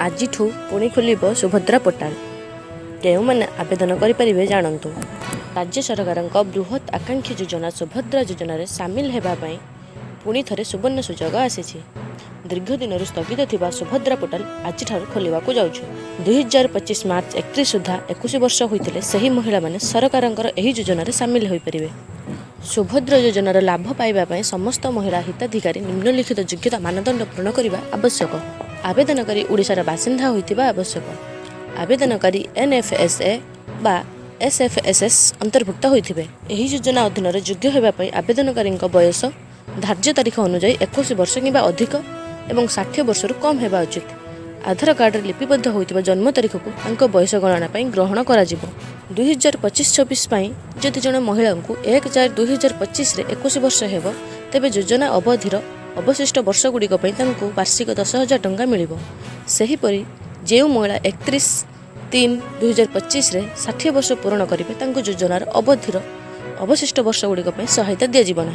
आज पुणी खोल सुभद्रा पोर्टाल केउमाने आवेदन करें जानतु। राज्य सरकार बृहत आकांक्षी योजना सुभद्रा योजन सामिल होगापी पुणी थे सुवर्ण सुजोग आसी। दीर्घ दिन स्थगित थिबा सुभद्रा पोर्टाल आज खोलने जाऊँ। 2025 मार्च 31 सुधा 21 वर्ष होते से महिला माने सरकार योजन सामिल हो पारे। सुभद्रा योजनार लाभ पाइबापी समस्त महिला हिताधिकारी निम्नलिखित योग्यता मानदंड पूर्ण करने आवश्यक। आवेदनकारी ओडिशार बासिंदा होइतिबा आवश्यक। आवेदनकारी NFSA बा SFSS अंतर्भुक्त होइथिबे। एही योजना अधीन योग्य होगापी आवेदनकारी बयस धार्य तारीख अनुଯାयी 21 वर्ष किंबा अधिक एवं 60 वर्ष कम होगा उचित। आधार कार्ड लिपिबद्ध होइतिबा जन्म तारीख को बयस गणना ग्रहण करा जिवो। 2025-26 जदि जड़े महिला को 1/4/2025 21 वर्ष हो तेबे योजना अवधिर अवशिष्ट वर्ष गुड़िक वार्षिक 10,000 टंका मिल। सेहीपरि जो महिला 31/3/2025 60 वर्ष पूर्ण करेंगे योजनार अवधिर अवशिष्ट वर्ष गुड़िक सहायता दिज्व ना।